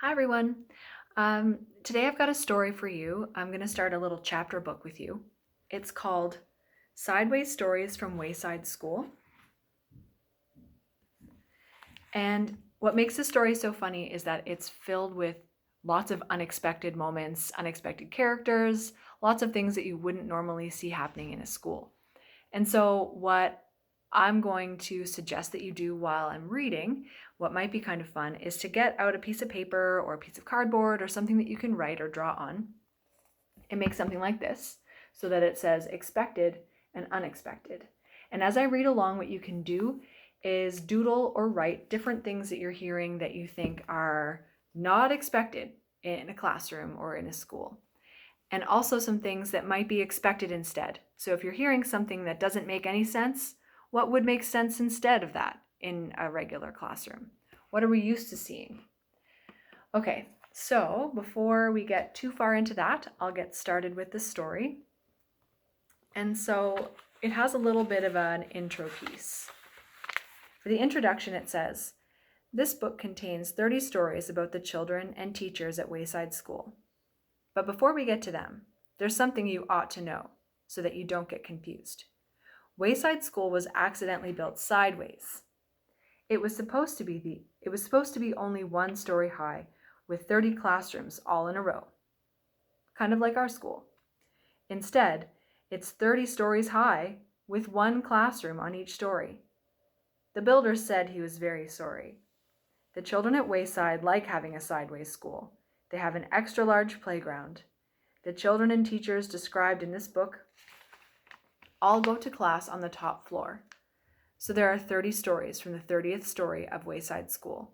Hi, everyone. Today I've got a story for you. I'm going to start a little chapter book with you. It's called Sideways Stories from Wayside School. And what makes this story so funny is that it's filled with lots of unexpected moments, unexpected characters, lots of things that you wouldn't normally see happening in a school. And so what I'm going to suggest that you do while I'm reading, what might be kind of fun, is to get out a piece of paper or a piece of cardboard or something that you can write or draw on and make something like this so that it says expected and unexpected. And as I read along, what you can do is doodle or write different things that you're hearing that you think are not expected in a classroom or in a school. And also some things that might be expected instead. So if you're hearing something that doesn't make any sense, what would make sense instead of that in a regular classroom? What are we used to seeing? Okay, so before we get too far into that, I'll get started with the story. And so it has a little bit of an intro piece. For the introduction, it says, "This book contains 30 stories about the children and teachers at Wayside School. But before we get to them, there's something you ought to know so that you don't get confused. Wayside School was accidentally built sideways. It was supposed to be only one story high with 30 classrooms all in a row. Kind of like our school. Instead, it's 30 stories high with one classroom on each story. The builder said he was very sorry. The children at Wayside like having a sideways school. They have an extra large playground. The children and teachers described in this book all go to class on the top floor. So there are 30 stories from the 30th story of Wayside School.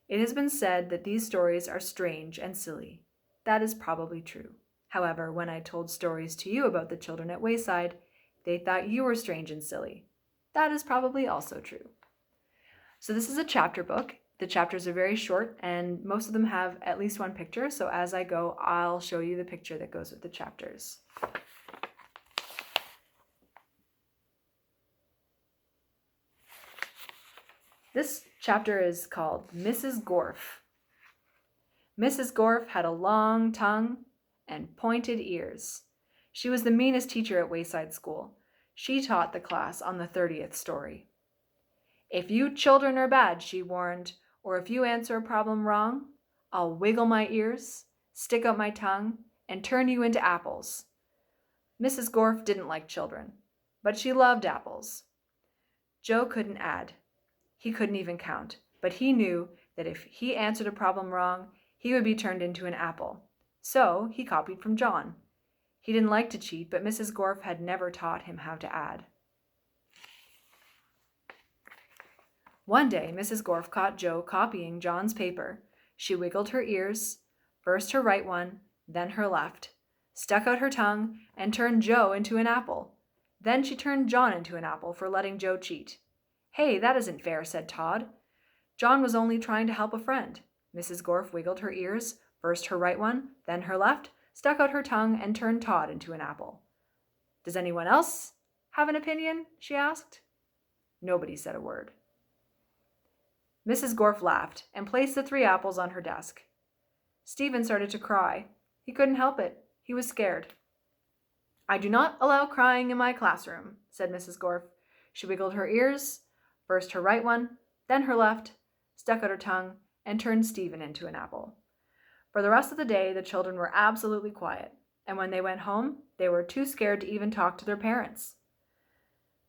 It has been said that these stories are strange and silly. That is probably true. However, when I told stories to you about the children at Wayside, they thought you were strange and silly. That is probably also true." So this is a chapter book. The chapters are very short and most of them have at least one picture. So as I go, I'll show you the picture that goes with the chapters. This chapter is called Mrs. Gorf. Mrs. Gorf had a long tongue and pointed ears. She was the meanest teacher at Wayside School. She taught the class on the 30th story. "If you children are bad," she warned, "or if you answer a problem wrong, I'll wiggle my ears, stick out my tongue, and turn you into apples." Mrs. Gorf didn't like children, but she loved apples. Joe couldn't add. He couldn't even count, but he knew that if he answered a problem wrong, he would be turned into an apple. So he copied from John. He didn't like to cheat, but Mrs. Gorf had never taught him how to add. One day, Mrs. Gorf caught Joe copying John's paper. She wiggled her ears, first her right one, then her left, stuck out her tongue, and turned Joe into an apple. Then she turned John into an apple for letting Joe cheat. "Hey, that isn't fair," said Todd. "John was only trying to help a friend." Mrs. Gorf wiggled her ears, first her right one, then her left, stuck out her tongue, and turned Todd into an apple. "Does anyone else have an opinion?" she asked. Nobody said a word. Mrs. Gorf laughed and placed the 3 apples on her desk. Stephen started to cry. He couldn't help it. He was scared. "I do not allow crying in my classroom," said Mrs. Gorf. She wiggled her ears, first her right one, then her left, stuck out her tongue, and turned Stephen into an apple. For the rest of the day, the children were absolutely quiet, and when they went home, they were too scared to even talk to their parents.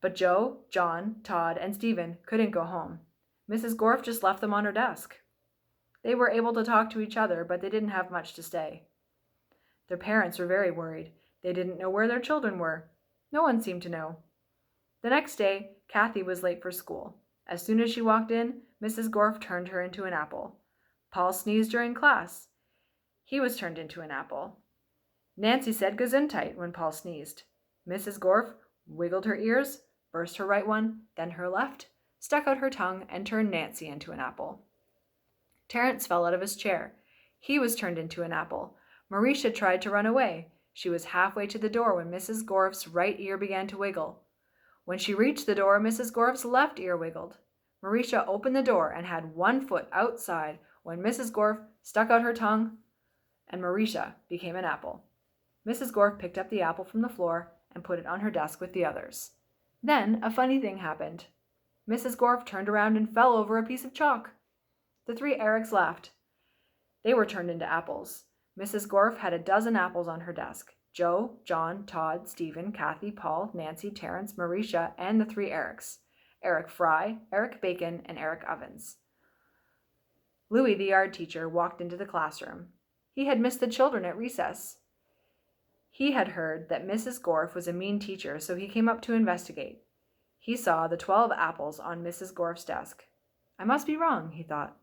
But Joe, John, Todd, and Stephen couldn't go home. Mrs. Gorf just left them on her desk. They were able to talk to each other, but they didn't have much to say. Their parents were very worried. They didn't know where their children were. No one seemed to know. The next day, Kathy was late for school. As soon as she walked in, Mrs. Gorf turned her into an apple. Paul sneezed during class. He was turned into an apple. Nancy said "Gesundheit" when Paul sneezed. Mrs. Gorf wiggled her ears, first her right one, then her left, stuck out her tongue, and turned Nancy into an apple. Terence fell out of his chair. He was turned into an apple. Marisha tried to run away. She was halfway to the door when Mrs. Gorf's right ear began to wiggle. When she reached the door, Mrs. Gorf's left ear wiggled. Marisha opened the door and had one foot outside when Mrs. Gorf stuck out her tongue and Marisha became an apple. Mrs. Gorf picked up the apple from the floor and put it on her desk with the others. Then a funny thing happened. Mrs. Gorf turned around and fell over a piece of chalk. The three Erics laughed. They were turned into apples. Mrs. Gorf had a dozen apples on her desk. Joe, John, Todd, Stephen, Kathy, Paul, Nancy, Terrence, Marisha, and the three Erics. Eric Fry, Eric Bacon, and Eric Ovens. Louis, the yard teacher, walked into the classroom. He had missed the children at recess. He had heard that Mrs. Gorf was a mean teacher, so he came up to investigate. He saw the 12 apples on Mrs. Gorf's desk. I must be wrong, he thought.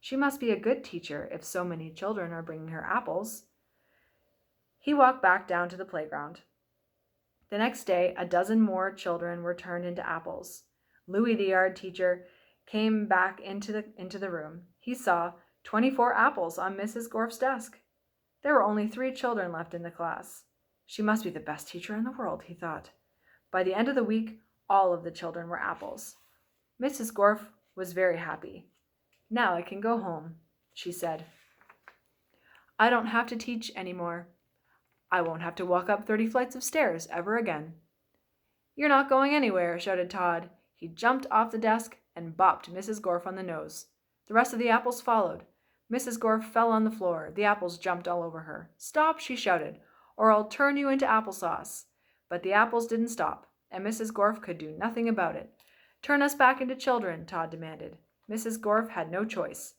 She must be a good teacher if so many children are bringing her apples. He walked back down to the playground. The next day, a dozen more children were turned into apples. Louis, the yard teacher, came back into the room. He saw 24 apples on Mrs. Gorf's desk. There were only 3 children left in the class. She must be the best teacher in the world, he thought. By the end of the week, all of the children were apples. Mrs. Gorf was very happy. Now I can go home, she said. I don't have to teach anymore. I won't have to walk up 30 flights of stairs ever again. You're not going anywhere, shouted Todd. He jumped off the desk and bopped Mrs. Gorf on the nose. The rest of the apples followed. Mrs. Gorf fell on the floor. The apples jumped all over her. Stop, she shouted, or I'll turn you into applesauce. But the apples didn't stop, and Mrs. Gorf could do nothing about it. Turn us back into children, Todd demanded. Mrs. Gorf had no choice.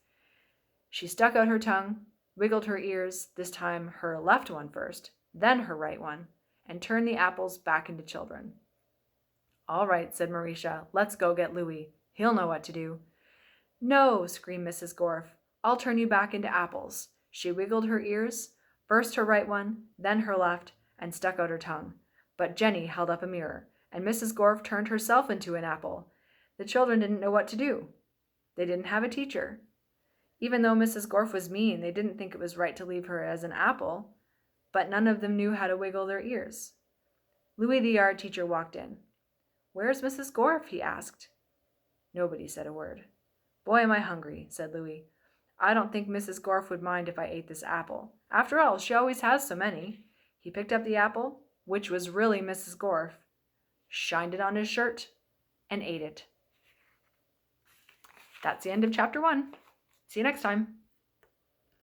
She stuck out her tongue, wiggled her ears, this time her left one first, then her right one, and turned the apples back into children. All right, said Marisha, let's go get Louis. He'll know what to do. No, screamed Mrs. Gorf. I'll turn you back into apples. She wiggled her ears, first her right one, then her left, and stuck out her tongue. But Jenny held up a mirror, and Mrs. Gorf turned herself into an apple. The children didn't know what to do. They didn't have a teacher. Even though Mrs. Gorf was mean, they didn't think it was right to leave her as an apple, but none of them knew how to wiggle their ears. Louis, the yard teacher, walked in. Where's Mrs. Gorf? He asked. Nobody said a word. Boy, am I hungry, said Louis. I don't think Mrs. Gorf would mind if I ate this apple. After all, she always has so many. He picked up the apple, which was really Mrs. Gorf, shined it on his shirt, and ate it. That's the end of chapter 1. See you next time.